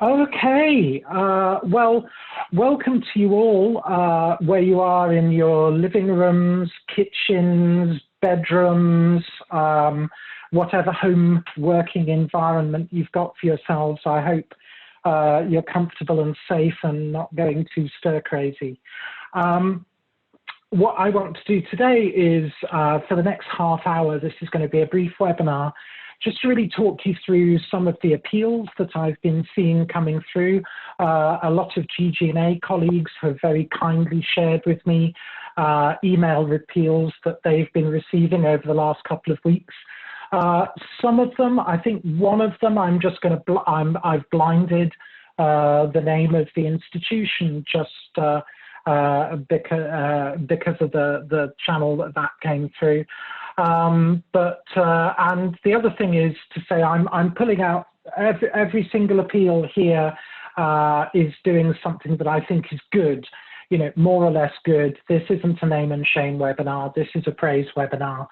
Okay, well, welcome to you all, where you are in your living rooms, kitchens, bedrooms, whatever home working environment you've got for yourselves. I hope you're comfortable and safe and not going too stir crazy. What I want to do today is, for the next half hour, this is going to be a brief webinar, just to really talk you through some of the appeals that I've been seeing coming through. A lot of GG+A colleagues have very kindly shared with me email appeals that they've been receiving over the last couple of weeks. Some of them, I think one of them, I'm just going to, I've blinded the name of the institution just because of the channel that came through. And the other thing is to say I'm pulling out every single appeal here is doing something that I think is good, you know, more or less good. This isn't a name and shame webinar. This is a praise webinar,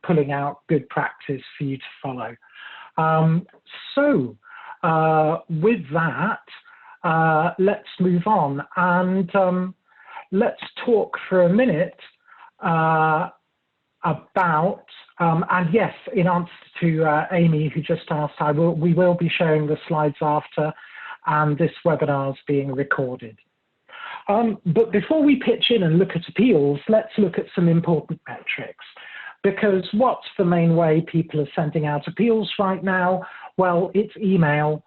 pulling out good practice for you to follow. With that, let's move on and let's talk for a minute about, and yes, in answer to Amy, who just asked, we will be sharing the slides after, and this webinar is being recorded. But before we pitch in and look at appeals, let's look at some important metrics. Because what's the main way people are sending out appeals right now? Well, it's email.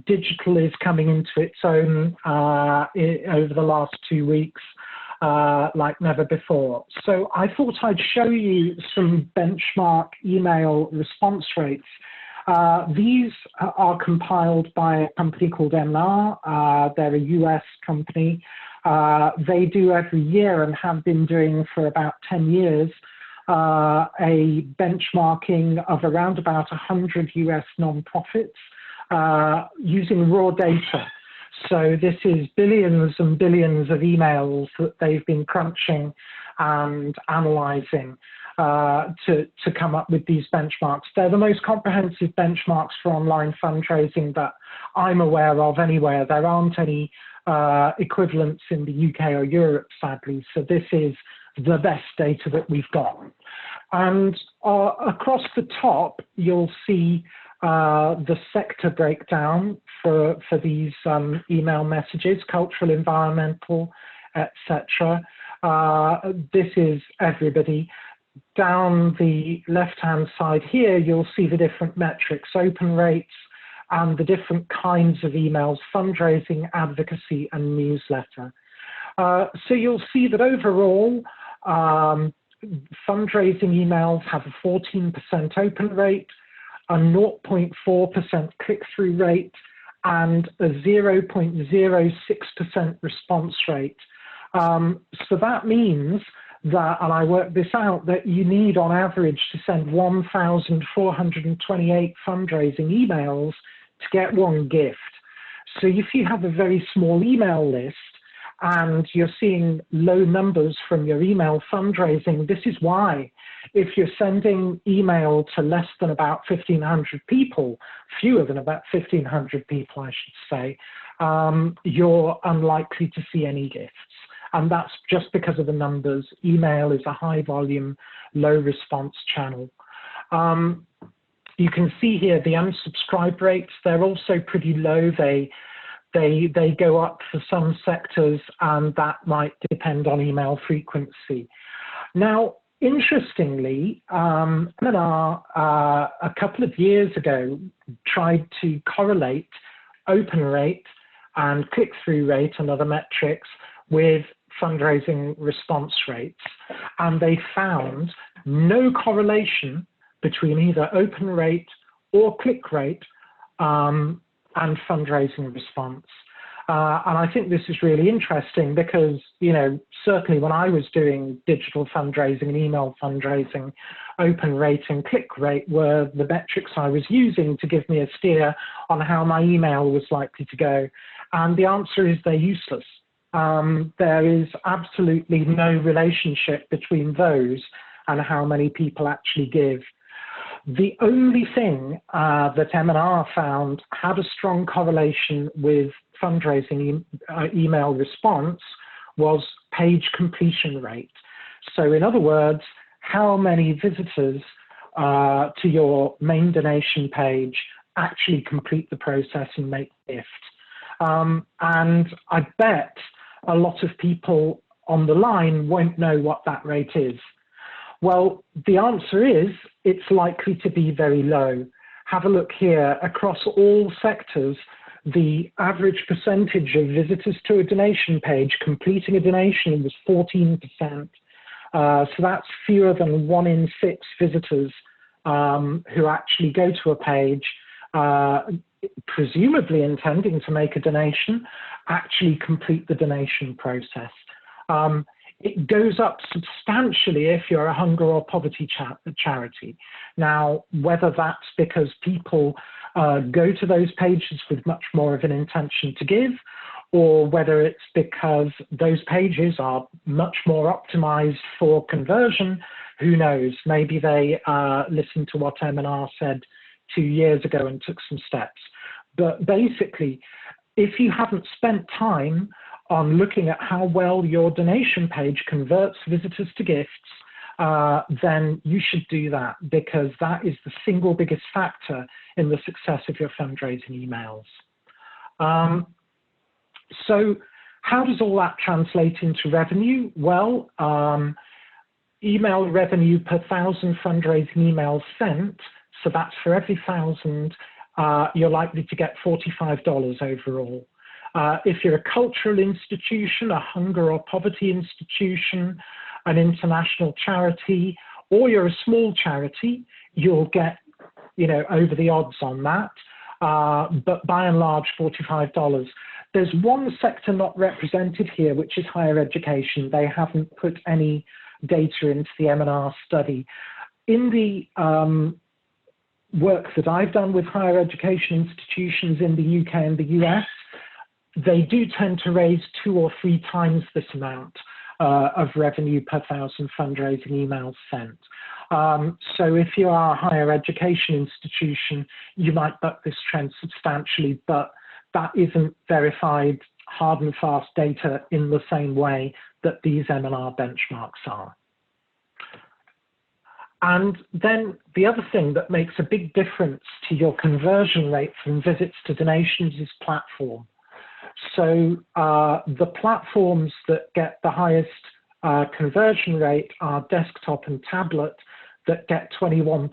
Digital is coming into its own over the last 2 weeks. Like never before. So I thought I'd show you some benchmark email response rates. These are compiled by a company called MR. They're a US company. They do every year and have been doing for about 10 years a benchmarking of around about 100 US nonprofits using raw data. So this is billions and billions of emails that they've been crunching and analyzing to come up with these benchmarks. They're the most comprehensive benchmarks for online fundraising that I'm aware of anywhere. There aren't any equivalents in the UK or Europe, sadly. So this is the best data that we've got. And across the top, you'll see the sector breakdown for these email messages, cultural, environmental, etc. This is everybody. Down the left-hand side here, you'll see the different metrics, open rates, and the different kinds of emails, fundraising, advocacy, and newsletter. So you'll see that overall, fundraising emails have a 14% open rate, a 0.4% click-through rate, and a 0.06% response rate. So that means that, and I worked this out, that you need on average to send 1,428 fundraising emails to get one gift. So if you have a very small email list and you're seeing low numbers from your email fundraising, this is why. If you're sending email to less than about 1,500 people, fewer than about 1,500 people, I should say, you're unlikely to see any gifts. And that's just because of the numbers. Email is a high volume, low response channel. You can see here the unsubscribe rates. They're also pretty low. They go up for some sectors, and that might depend on email frequency. Now, interestingly, a couple of years ago tried to correlate open rate and click-through rate and other metrics with fundraising response rates, and they found no correlation between either open rate or click rate and fundraising response. And I think this is really interesting because, you know, certainly when I was doing digital fundraising and email fundraising, open rate and click rate were the metrics I was using to give me a steer on how my email was likely to go. And the answer is they're useless. There is absolutely no relationship between those and how many people actually give. The only thing that M&R found had a strong correlation with fundraising email response was page completion rate. So in other words, how many visitors to your main donation page actually complete the process and make a gift. And I bet a lot of people on the line won't know what that rate is. Well, the answer is it's likely to be very low. Have a look here. Across all sectors, the average percentage of visitors to a donation page completing a donation was 14%. So that's fewer than 1 in 6 visitors who actually go to a page, presumably intending to make a donation, actually complete the donation process. It goes up substantially if you're a hunger or poverty charity. Now, whether that's because people go to those pages with much more of an intention to give, or whether it's because those pages are much more optimized for conversion, who knows? Maybe they listened to what M&R said 2 years ago and took some steps. But basically, if you haven't spent time on looking at how well your donation page converts visitors to gifts, then you should do that, because that is the single biggest factor in the success of your fundraising emails. So how does all that translate into revenue? Well, email revenue per 1,000 fundraising emails sent, so that's for every 1,000, you're likely to get $45 overall. If you're a cultural institution, a hunger or poverty institution, an international charity, or you're a small charity, you'll get, over the odds on that. But by and large, $45. There's one sector not represented here, which is higher education. They haven't put any data into the M&R study. In the work that I've done with higher education institutions in the UK and the US, they do tend to raise 2 or 3 times this amount of revenue per 1,000 fundraising emails sent. So if you are a higher education institution, you might buck this trend substantially, but that isn't verified hard and fast data in the same way that these M&R benchmarks are. And then the other thing that makes a big difference to your conversion rate from visits to donations is platform. So the platforms that get the highest conversion rate are desktop and tablet, that get 21%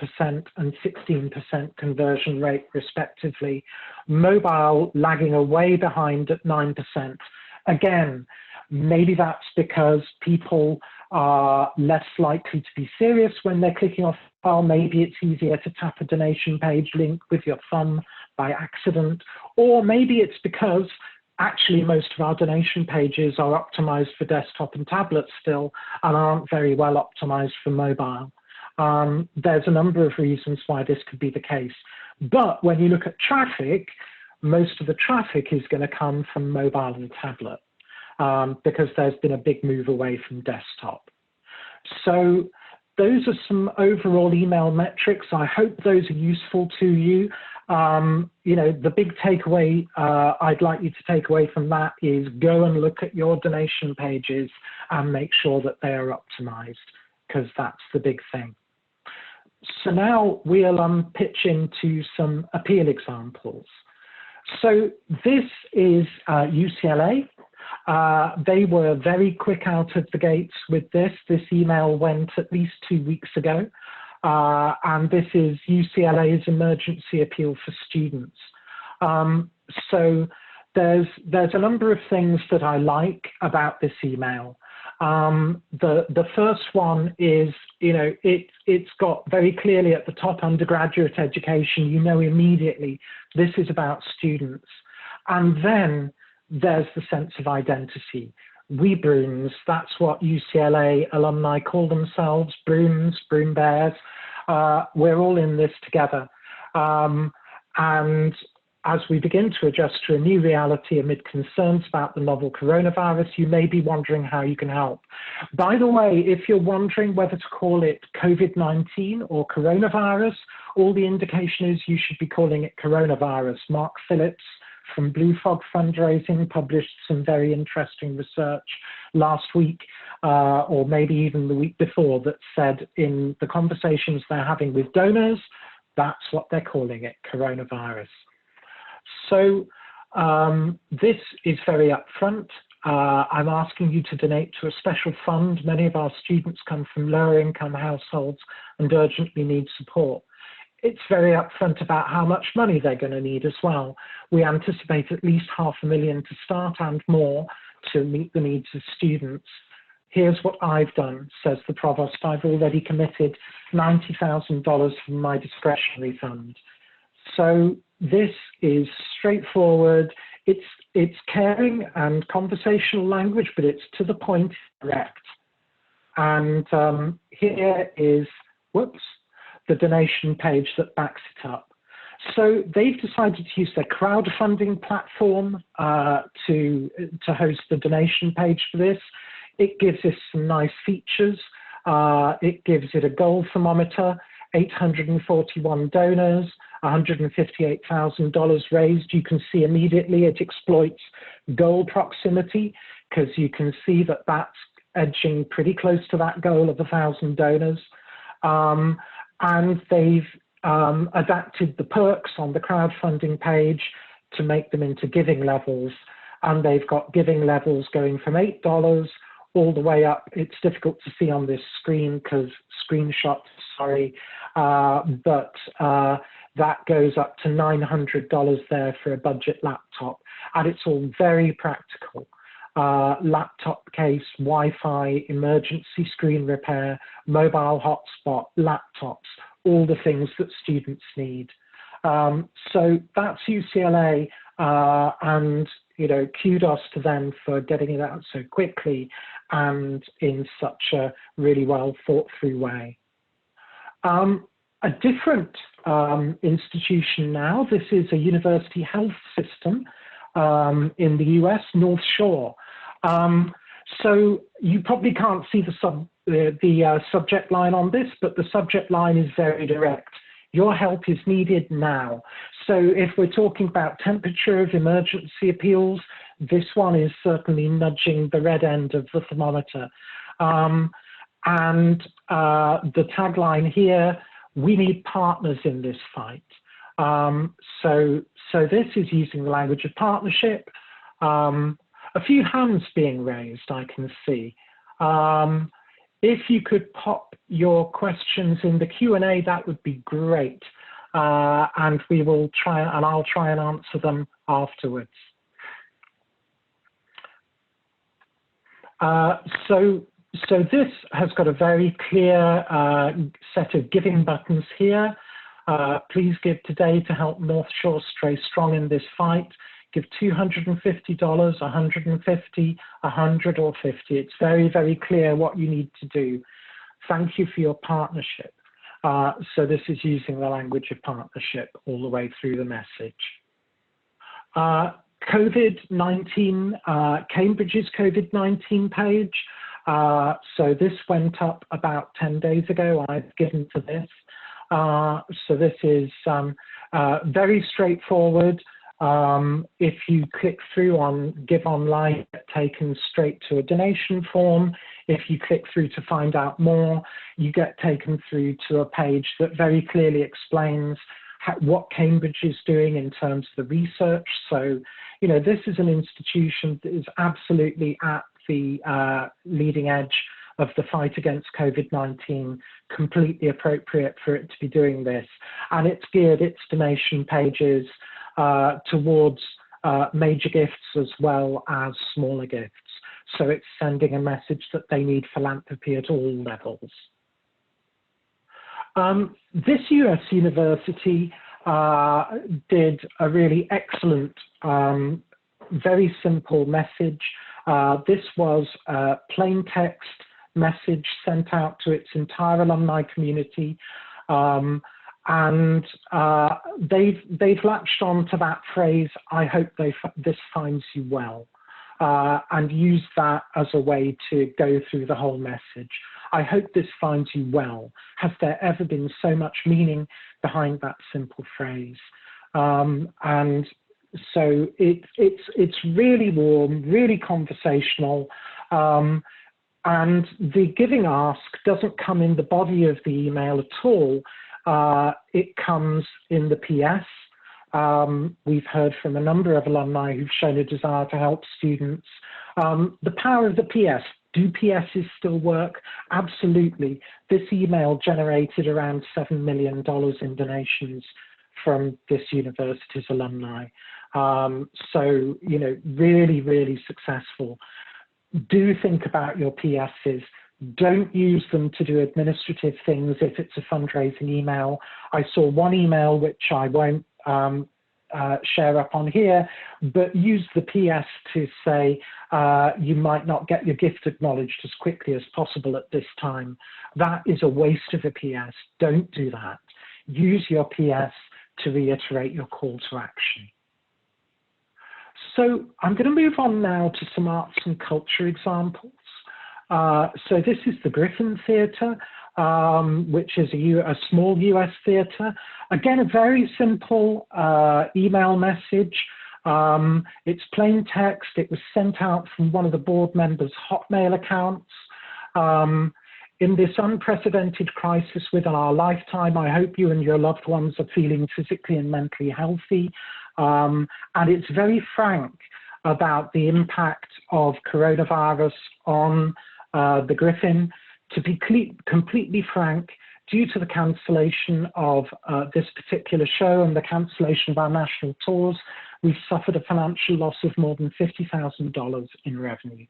and 16% conversion rate respectively. Mobile lagging away behind at 9%. Again, maybe that's because people are less likely to be serious when they're clicking off a file. Maybe it's easier to tap a donation page link with your thumb by accident. Or maybe it's because actually most of our donation pages are optimized for desktop and tablet still and aren't very well optimized for mobile. There's a number of reasons why this could be the case. But when you look at traffic, most of the traffic is going to come from mobile and tablet because there's been a big move away from desktop. So those are some overall email metrics. I hope those are useful to you. The big takeaway I'd like you to take away from that is go and look at your donation pages and make sure that they are optimized, because that's the big thing. So now we'll pitch into some appeal examples. So this is UCLA. They were very quick out of the gates with this. This email went at least 2 weeks ago. And this is UCLA's emergency appeal for students. So there's a number of things that I like about this email. The first one is, it's got very clearly at the top undergraduate education, immediately this is about students. And then there's the sense of identity. We Bruins, that's what UCLA alumni call themselves, Bruins, Broom Bears. We're all in this together. And as we begin to adjust to a new reality amid concerns about the novel coronavirus, you may be wondering how you can help. By the way, if you're wondering whether to call it COVID-19 or coronavirus, all the indication is you should be calling it coronavirus. Mark Phillips from Blue Fog Fundraising published some very interesting research last week, or maybe even the week before, that said in the conversations they're having with donors, that's what they're calling it, coronavirus. So this is very upfront. I'm asking you to donate to a special fund. Many of our students come from lower income households and urgently need support. It's very upfront about how much money they're going to need as well. We anticipate at least $500,000 to start and more to meet the needs of students. Here's what I've done, says the provost. I've already committed $90,000 from my discretionary fund. So this is straightforward. It's caring and conversational language, but it's to the point, direct. And here is, whoops, the donation page that backs it up. So they've decided to use their crowdfunding platform to host the donation page for this. It gives us some nice features. It gives it a goal thermometer, 841 donors, $158,000 raised. You can see immediately it exploits goal proximity, because you can see that that's edging pretty close to that goal of 1,000 donors. And they've adapted the perks on the crowdfunding page to make them into giving levels. And they've got giving levels going from $8 all the way up. It's difficult to see on this screen because screenshots, sorry, but that goes up to $900 there for a budget laptop. And it's all very practical. Laptop case, Wi-Fi, emergency screen repair, mobile hotspot, laptops, all the things that students need. So that's UCLA, and kudos to them for getting it out so quickly and in such a really well thought through way. A different institution now, this is a university health system in the US, NorthShore. So you probably can't see the subject line on this, but the subject line is very direct. Your help is needed now. So if we're talking about temperature of emergency appeals, this one is certainly nudging the red end of the thermometer. And the tagline here, we need partners in this fight. So this is using the language of partnership. A few hands being raised, I can see. If you could pop your questions in the Q&A, that would be great. And we will try, and I'll try and answer them afterwards. So this has got a very clear set of giving buttons here. Please give today to help NorthShore stay strong in this fight. Give $250, $150, $100 or $50. It's very, very clear what you need to do. Thank you for your partnership. So this is using the language of partnership all the way through the message. COVID-19, Cambridge's COVID-19 page. So this went up about 10 days ago. I've given to this. So this is very straightforward. If you click through on Give Online, you get taken straight to a donation form. If you click through to find out more, you get taken through to a page that very clearly explains what Cambridge is doing in terms of the research. So, this is an institution that is absolutely at the leading edge of the fight against COVID-19, completely appropriate for it to be doing this. And it's geared its donation pages towards major gifts as well as smaller gifts. So it's sending a message that they need philanthropy at all levels. This US university did a really excellent, very simple message. This was a plain text message sent out to its entire alumni community. and they've latched on to that phrase, I hope this finds you well, and use that as a way to go through the whole message. I hope this finds you well. Has there ever been so much meaning behind that simple phrase? And so it's really warm, really conversational, and the giving ask doesn't come in the body of the email at all. It comes in the PS. We've heard from a number of alumni who've shown a desire to help students. The power of the PS. Do PSs still work? Absolutely. This email generated around $7 million in donations from this university's alumni. So, you know, really, really successful. Do think about your PSs. Don't use them to do administrative things if it's a fundraising email. I saw one email which I won't share up on here, but use the PS to say you might not get your gift acknowledged as quickly as possible at this time. That is a waste of a PS. Don't do that. Use your PS to reiterate your call to action. So I'm going to move on now to some arts and culture examples. So this is the Griffin Theatre, which is a small US theatre. Again, a very simple email message. It's plain text. It was sent out from one of the board members' Hotmail accounts. In this unprecedented crisis within our lifetime, I hope you and your loved ones are feeling physically and mentally healthy. And it's very frank about the impact of coronavirus on the Griffin. To be completely frank, due to the cancellation of this particular show and the cancellation of our national tours, we've suffered a financial loss of more than $50,000 in revenue.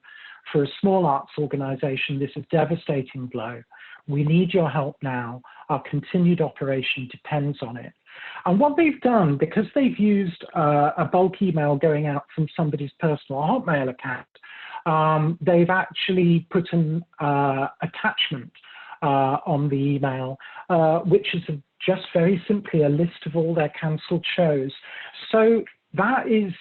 For a small arts organization, this is a devastating blow. We need your help now. Our continued operation depends on it. And what they've done, because they've used a bulk email going out from somebody's personal Hotmail account, they've actually put an attachment on the email, which is just very simply a list of all their cancelled shows. So that is,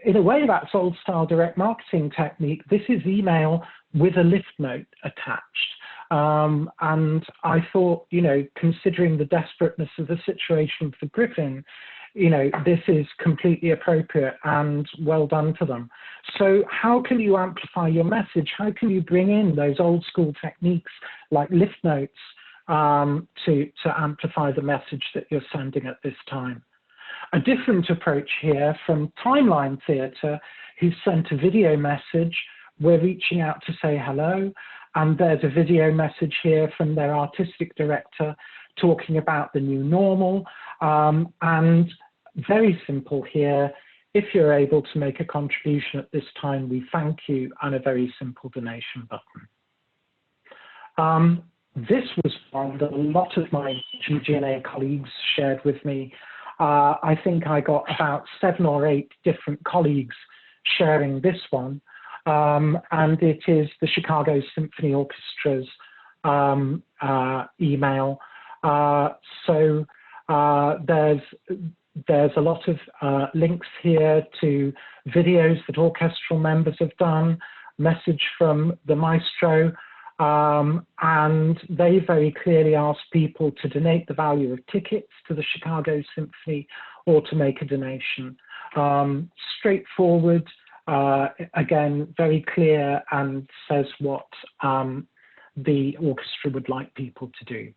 in a way, that's old style direct marketing technique. This is email with a lift note attached. And I thought, you know, considering the desperateness of the situation for Griffin, you know, this is completely appropriate and well done to them. So how can you amplify your message? How can you bring in those old school techniques like lift notes to amplify the message that you're sending at this time? A different approach here from Timeline Theatre, who sent a video message. We're reaching out to say hello. And there's a video message here from their artistic director talking about the new normal. And very simple here. If you're able to make a contribution at this time, we thank you, and a very simple donation button. This was one that a lot of my GG+A colleagues shared with me. I think I got about 7 or 8 different colleagues sharing this one. And it is the Chicago Symphony Orchestra's email. So there's a lot of links here to videos that orchestral members have done, message from the maestro, and they very clearly asked people to donate the value of tickets to the Chicago Symphony or to make a donation. Straightforward. Again, very clear, and says what the orchestra would like people to do.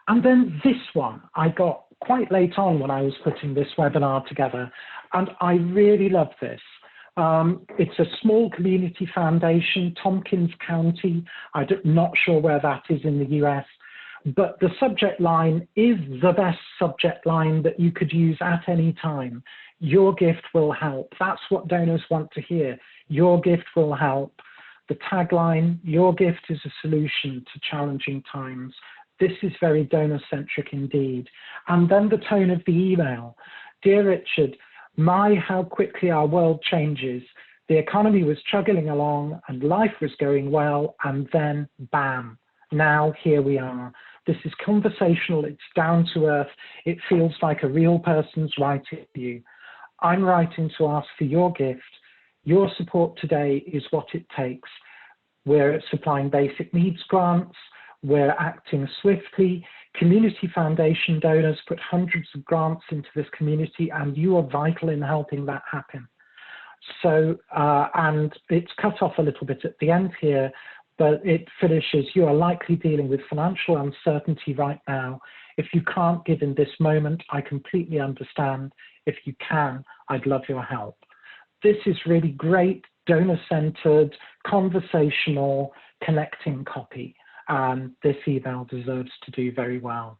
And then this one I got quite late on when I was putting this webinar together, and I really love this. It's a small community foundation, Tompkins County. I'm not sure where that is in the US, but the subject line is the best subject line that you could use at any time. Your gift will help. That's what donors want to hear. Your gift will help. The tagline, your gift is a solution to challenging times. This is very donor-centric indeed. And then the tone of the email. Dear Richard, my, how quickly our world changes. The economy was chugging along and life was going well, and then bam, now here we are. This is conversational, it's down to earth, it feels like a real person's writing to you. I'm writing to ask for your gift. Your support today is what it takes. We're supplying basic needs grants, we're acting swiftly. Community foundation donors put hundreds of grants into this community, and you are vital in helping that happen. So, and it's cut off a little bit at the end here, but it finishes, you are likely dealing with financial uncertainty right now. If you can't give in this moment, I completely understand. If you can, I'd love your help. This is really great, donor-centered, conversational, connecting copy. And this email deserves to do very well.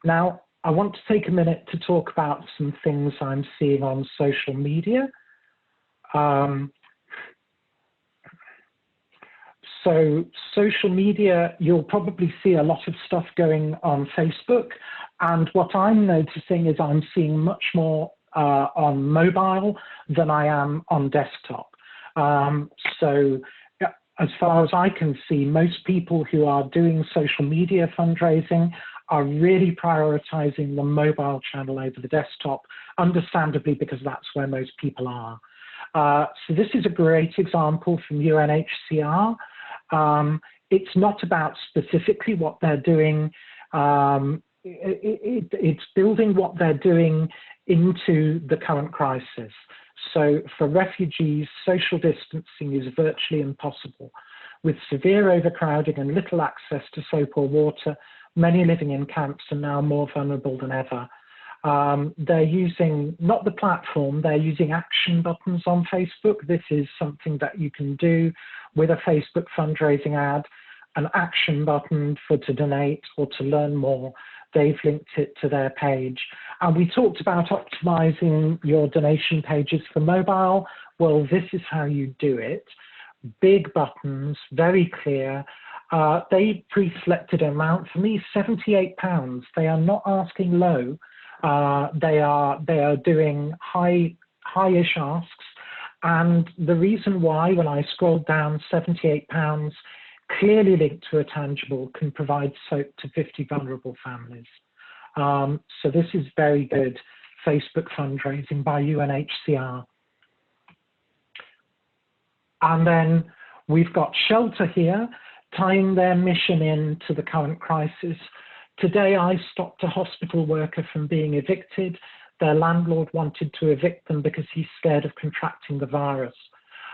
Now, I want to take a minute to talk about some things I'm seeing on social media. So social media, you'll probably see a lot of stuff going on Facebook. And what I'm noticing is I'm seeing much more on mobile than I am on desktop. So as far as I can see, most people who are doing social media fundraising are really prioritizing the mobile channel over the desktop, understandably, because that's where most people are. So this is a great example from UNHCR. It's not about specifically what they're doing. It's building what they're doing into the current crisis. So for refugees, social distancing is virtually impossible. With severe overcrowding and little access to soap or water, many living in camps are now more vulnerable than ever. They're using, not the platform, they're using action buttons on Facebook. This is something that you can do with a Facebook fundraising ad, an action button to donate or to learn more. They've linked it to their page. And we talked about optimizing your donation pages for mobile. Well, this is how you do it. Big buttons, very clear. They pre-selected an amount. For me, £78. They are not asking low. They are doing high-ish asks. And the reason why, when I scrolled down, £78, clearly linked to a tangible, can provide soap to 50 vulnerable families. So this is very good Facebook fundraising by UNHCR. And then we've got Shelter here, tying their mission into the current crisis. Today, I stopped a hospital worker from being evicted. Their landlord wanted to evict them because he's scared of contracting the virus.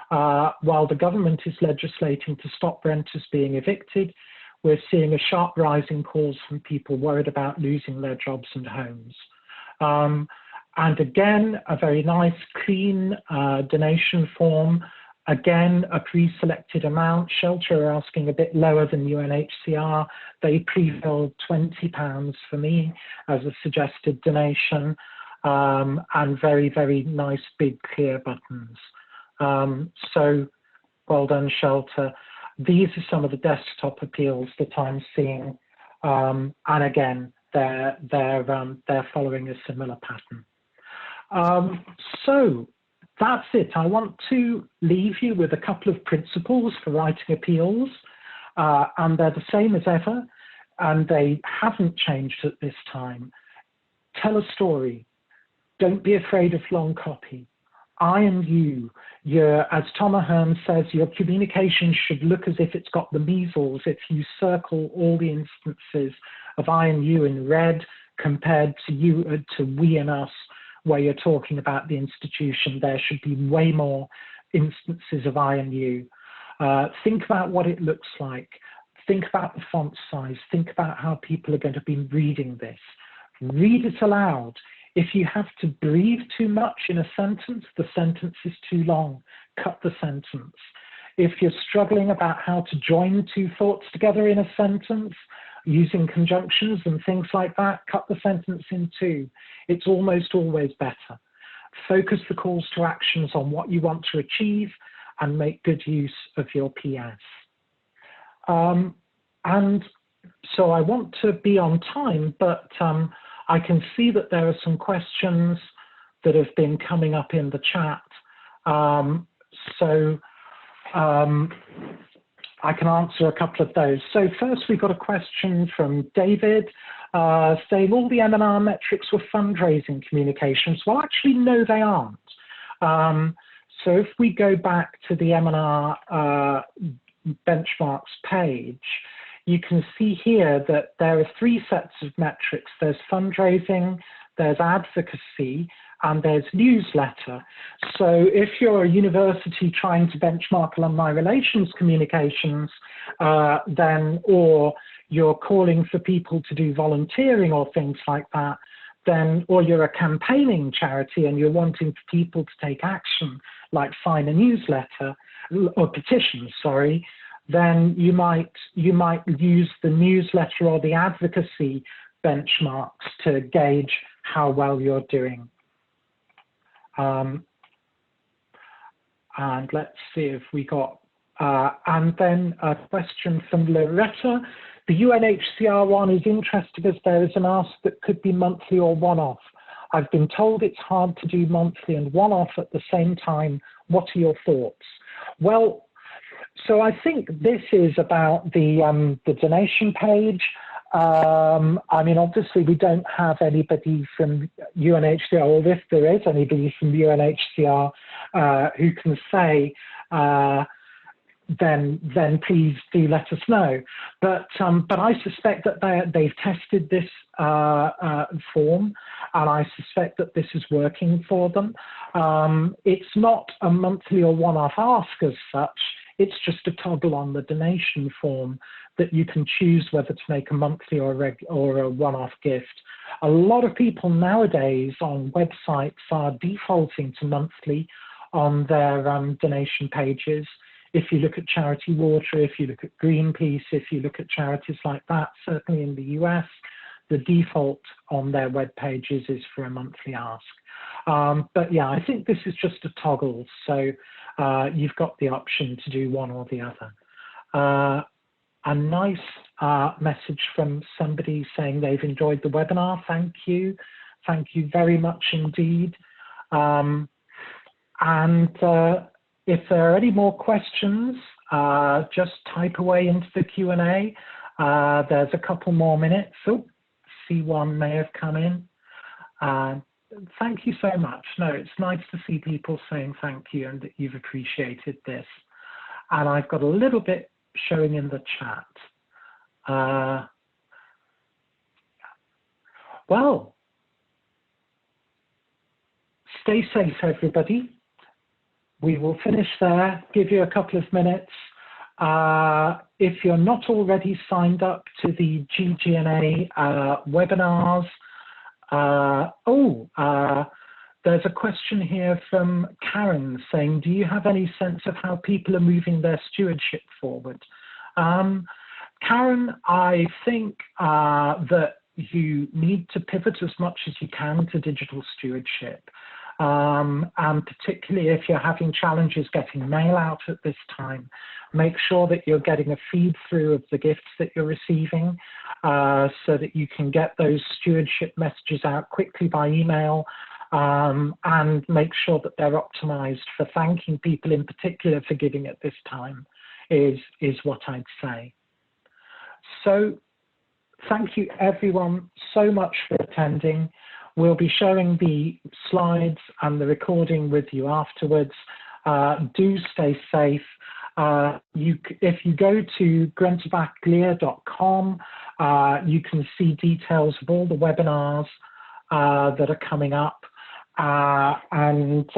While the government is legislating to stop renters being evicted, we're seeing a sharp rise in calls from people worried about losing their jobs and homes. And again, a very nice, clean donation form. Again, a pre-selected amount. Shelter are asking a bit lower than UNHCR. They pre-filled £20 for me as a suggested donation, and very, very nice, big, clear buttons. So well done, Shelter. These are some of the desktop appeals that I'm seeing, and again, they're following a similar pattern. So that's it. I want to leave you with a couple of principles for writing appeals, and they're the same as ever, and they haven't changed at this time. Tell a story. Don't be afraid of long copy. I and you, as Tom Ahern says, your communication should look as if it's got the measles if you circle all the instances of I and you in red compared to you, to we and us, where you're talking about the institution. There should be way more instances of I and you. Think about what it looks like. Think about the font size. Think about how people are going to be reading this. Read it aloud. If you have to breathe too much in a sentence, the sentence is too long. Cut the sentence. If you're struggling about how to join two thoughts together in a sentence, using conjunctions and things like that, cut the sentence in two. It's almost always better. Focus the calls to actions on what you want to achieve and make good use of your PS. And so I want to be on time, but I can see that there are some questions that have been coming up in the chat. I can answer a couple of those. So first, we've got a question from David saying all the M&R metrics were fundraising communications. Well, actually, no, they aren't. So if we go back to the M&R benchmarks page, you can see here that there are 3 sets of metrics. There's fundraising, there's advocacy, and there's newsletter. So if you're a university trying to benchmark alumni relations communications, or you're calling for people to do volunteering or things like that, or you're a campaigning charity and you're wanting people to take action, like sign a newsletter, or petition, sorry, then you might use the newsletter or the advocacy benchmarks to gauge how well you're doing. And let's see if we got, and then a question from Loretta. The UNHCR one is interesting as there is an ask that could be monthly or one-off. I've been told it's hard to do monthly and one-off at the same time. What are your thoughts? Well, so I think this is about the donation page. I mean, obviously, we don't have anybody from UNHCR, or if there is anybody from UNHCR who can say, then please do let us know. But I suspect that they've tested this form, and I suspect that this is working for them. It's not a monthly or one-off ask as such. It's just a toggle on the donation form that you can choose whether to make a monthly or a one-off gift. A lot of people nowadays on websites are defaulting to monthly on their donation pages. If you look at Charity Water, if you look at Greenpeace, if you look at charities like that, certainly in the US, the default on their web pages is for a monthly ask. But yeah, I think this is just a toggle. So you've got the option to do one or the other. A nice message from somebody saying they've enjoyed the webinar. Thank you. Thank you very much indeed. If there are any more questions, just type away into the Q&A. There's a couple more minutes. Oh, see one may have come in. Thank you so much. No, it's nice to see people saying thank you and that you've appreciated this. And I've got a little bit showing in the chat. Well, stay safe, everybody. We will finish there, give you a couple of minutes. If you're not already signed up to the GG+A webinars, there's a question here from Karen saying, do you have any sense of how people are moving their stewardship forward? Karen, I think that you need to pivot as much as you can to digital stewardship. And particularly if you're having challenges getting mail out at this time, make sure that you're getting a feed through of the gifts that you're receiving so that you can get those stewardship messages out quickly by email, and make sure that they're optimized for thanking people in particular for giving at this time is what I'd say. So thank you everyone so much for attending. We'll be sharing the slides and the recording with you afterwards. Do stay safe. If you go to grenzebachglier.com, you can see details of all the webinars that are coming up, and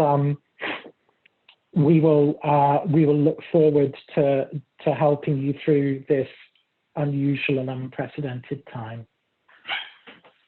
we will look forward to helping you through this unusual and unprecedented time.